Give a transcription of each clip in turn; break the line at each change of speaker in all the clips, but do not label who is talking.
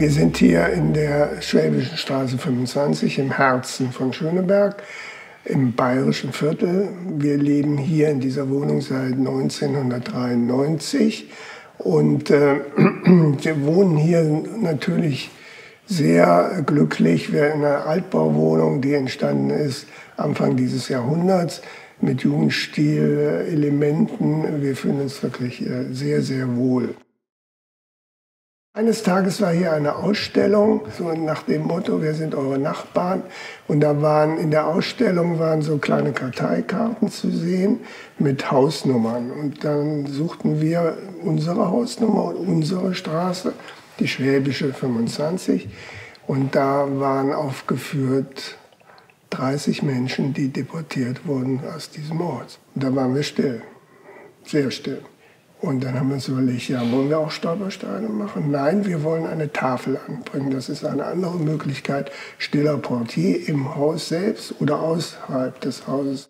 Wir sind hier in der Schwäbischen Straße 25 im Herzen von Schöneberg, im bayerischen Viertel. Wir leben hier in dieser Wohnung seit 1993 und wir wohnen hier natürlich sehr glücklich. Wir sind in einer Altbauwohnung, die entstanden ist Anfang dieses Jahrhunderts mit Jugendstil-Elementen. Wir fühlen uns wirklich sehr, sehr wohl. Eines Tages war hier eine Ausstellung, so nach dem Motto, wir sind eure Nachbarn. Und da waren in der Ausstellung so kleine Karteikarten zu sehen mit Hausnummern. Und dann suchten wir unsere Hausnummer und unsere Straße, die Schwäbische 25. Und da waren aufgeführt 30 Menschen, die deportiert wurden aus diesem Ort. Und da waren wir still, sehr still. Und dann haben wir uns überlegt, ja, wollen wir auch Stolpersteine machen? Nein, wir wollen eine Tafel anbringen. Das ist eine andere Möglichkeit, stiller Portier im Haus selbst oder außerhalb des Hauses.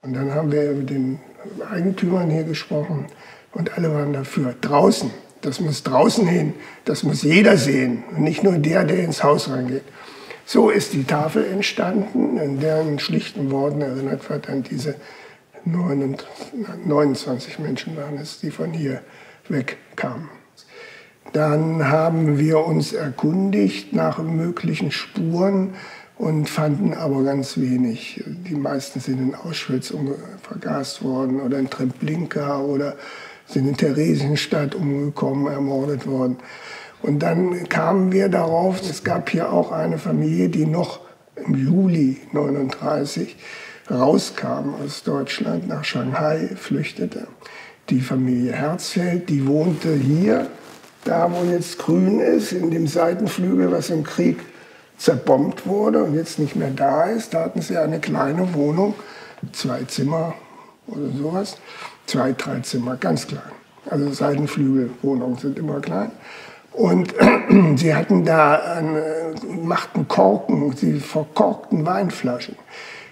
Und dann haben wir mit den Eigentümern hier gesprochen und alle waren dafür. Draußen, das muss draußen hin, das muss jeder sehen und nicht nur der, der ins Haus reingeht. So ist die Tafel entstanden, in deren schlichten Worten erinnert wird an diese 29 Menschen waren es, die von hier wegkamen. Dann haben wir uns erkundigt nach möglichen Spuren und fanden aber ganz wenig. Die meisten sind in Auschwitz vergast worden oder in Treblinka oder sind in Theresienstadt umgekommen, ermordet worden. Und dann kamen wir darauf, es gab hier auch eine Familie, die noch im Juli 1939 rauskam aus Deutschland, nach Shanghai flüchtete. Die Familie Herzfeld, die wohnte hier, da wo jetzt grün ist, in dem Seitenflügel, was im Krieg zerbombt wurde und jetzt nicht mehr da ist. Da hatten sie eine kleine Wohnung, 2 Zimmer oder sowas, 2, 3 Zimmer, ganz klein. Also Seitenflügelwohnungen sind immer klein. Und sie hatten da machten Korken, sie verkorkten Weinflaschen.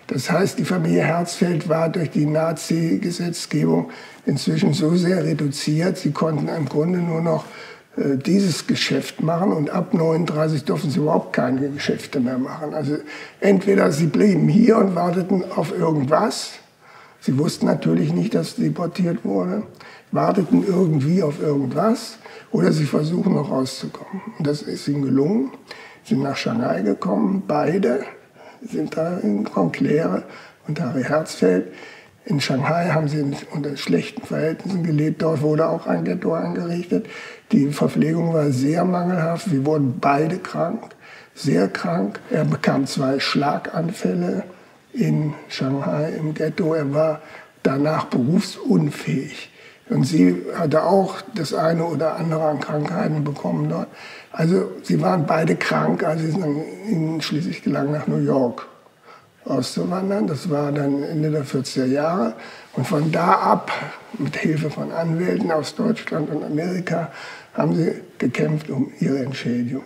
Das heißt, die Familie Herzfeld war durch die Nazi-Gesetzgebung inzwischen so sehr reduziert, sie konnten im Grunde nur noch dieses Geschäft machen und ab 1939 durften sie überhaupt keine Geschäfte mehr machen. Also entweder sie blieben hier und warteten auf irgendwas, sie wussten natürlich nicht, dass deportiert wurde, warteten irgendwie auf irgendwas oder sie versuchen noch rauszukommen. Und das ist ihnen gelungen, sind nach Shanghai gekommen, beide sind da in Claire und Harry Herzfeld. In Shanghai haben sie unter schlechten Verhältnissen gelebt. Dort wurde auch ein Ghetto eingerichtet. Die Verpflegung war sehr mangelhaft. Sie wurden beide krank, sehr krank. Er bekam 2 Schlaganfälle in Shanghai im Ghetto. Er war danach berufsunfähig. Und sie hatte auch das eine oder andere an Krankheiten bekommen dort. Also sie waren beide krank, als sie sind schließlich gelangt, nach New York auszuwandern. Das war dann Ende der 40er Jahre. Und von da ab, mit Hilfe von Anwälten aus Deutschland und Amerika, haben sie gekämpft um ihre Entschädigung.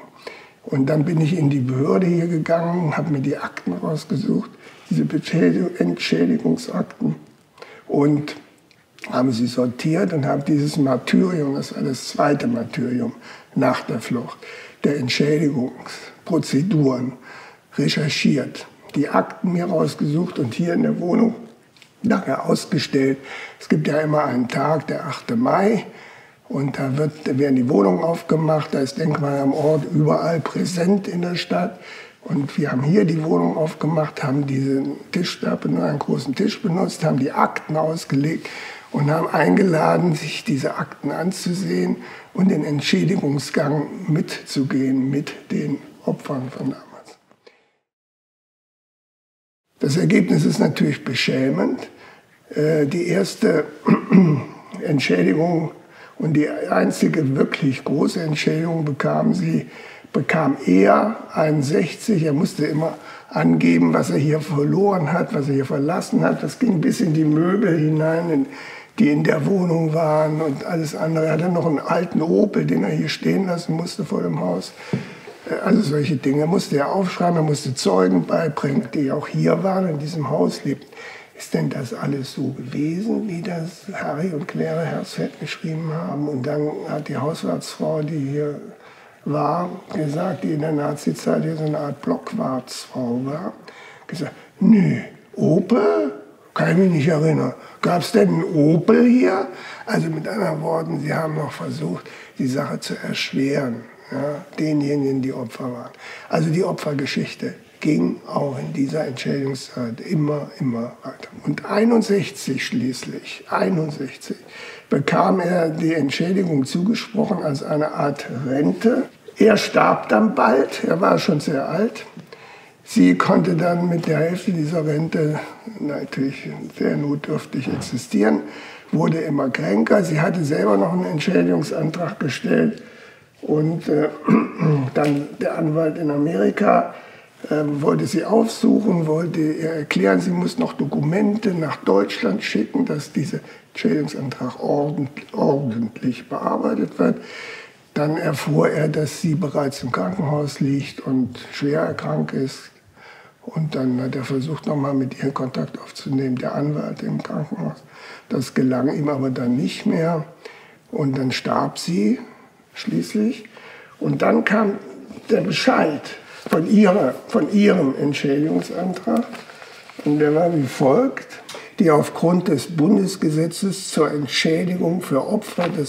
Und dann bin ich in die Behörde hier gegangen, habe mir die Akten rausgesucht, diese Entschädigungsakten, und haben sie sortiert und habe dieses Martyrium, das war das 2. Martyrium nach der Flucht, der Entschädigungsprozeduren recherchiert, die Akten mir rausgesucht und hier in der Wohnung nachher ausgestellt. Es gibt ja immer einen Tag, der 8. Mai, und da werden die Wohnungen aufgemacht, da ist Denkmal am Ort überall präsent in der Stadt. Und wir haben hier die Wohnung aufgemacht, haben diesen Tisch, einen großen Tisch benutzt, haben die Akten ausgelegt und haben eingeladen, sich diese Akten anzusehen und den Entschädigungsgang mitzugehen mit den Opfern von damals. Das Ergebnis ist natürlich beschämend. Die erste Entschädigung und die einzige wirklich große Entschädigung bekam er 61. Er musste immer angeben, was er hier verloren hat, was er hier verlassen hat. Das ging bis in die Möbel hinein, die in der Wohnung waren und alles andere. Er hatte noch einen alten Opel, den er hier stehen lassen musste vor dem Haus. Also solche Dinge musste er aufschreiben, er musste Zeugen beibringen, die auch hier waren, in diesem Haus lebten. Ist denn das alles so gewesen, wie das Harry und Claire Herzfeld geschrieben haben? Und dann hat die Hauswirtsfrau, die hier war gesagt, die in der Nazizeit hier so eine Art Blockwartsfrau war, gesagt, nö, Opel? Kann ich mich nicht erinnern. Gab es denn einen Opel hier? Also mit anderen Worten, sie haben noch versucht, die Sache zu erschweren, ja, denjenigen, die Opfer waren. Also die Opfergeschichte ging auch in dieser Entschädigungszeit immer weiter. Und 61 schließlich, 61, bekam er die Entschädigung zugesprochen als eine Art Rente. Er starb dann bald, er war schon sehr alt. Sie konnte dann mit der Hälfte dieser Rente natürlich sehr notdürftig existieren, wurde immer kränker. Sie hatte selber noch einen Entschädigungsantrag gestellt und dann der Anwalt in Amerika wollte sie aufsuchen, wollte ihr erklären, sie muss noch Dokumente nach Deutschland schicken, dass dieser Entschädigungsantrag ordentlich bearbeitet wird. Dann erfuhr er, dass sie bereits im Krankenhaus liegt und schwer erkrankt ist. Und dann hat er versucht, nochmal mit ihr Kontakt aufzunehmen, der Anwalt im Krankenhaus. Das gelang ihm aber dann nicht mehr. Und dann starb sie schließlich. Und dann kam der Bescheid von ihrem Entschädigungsantrag. Und der war wie folgt: Die aufgrund des Bundesgesetzes zur Entschädigung für Opfer der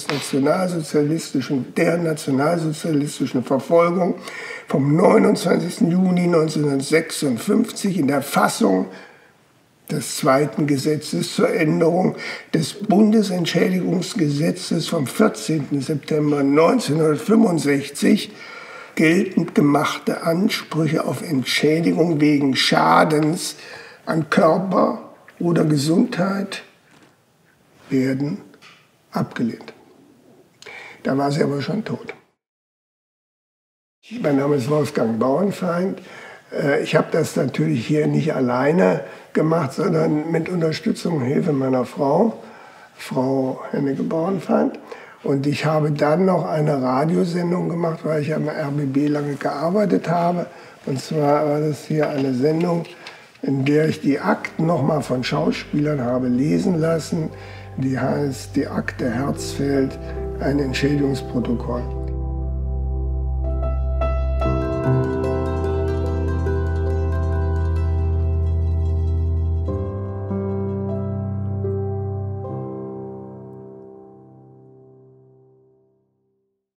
nationalsozialistischen Verfolgung vom 29. Juni 1956 in der Fassung des zweiten Gesetzes zur Änderung des Bundesentschädigungsgesetzes vom 14. September 1965 geltend gemachte Ansprüche auf Entschädigung wegen Schadens an Körper oder Gesundheit werden abgelehnt. Da war sie aber schon tot. Mein Name ist Wolfgang Bauernfeind. Ich habe das natürlich hier nicht alleine gemacht, sondern mit Unterstützung und Hilfe meiner Frau, Frau Hennecke Bauernfeind. Und ich habe dann noch eine Radiosendung gemacht, weil ich am RBB lange gearbeitet habe. Und zwar war das hier eine Sendung, in der ich die Akten nochmal von Schauspielern habe lesen lassen. Die heißt Die Akte Herzfeld, ein Entschädigungsprotokoll.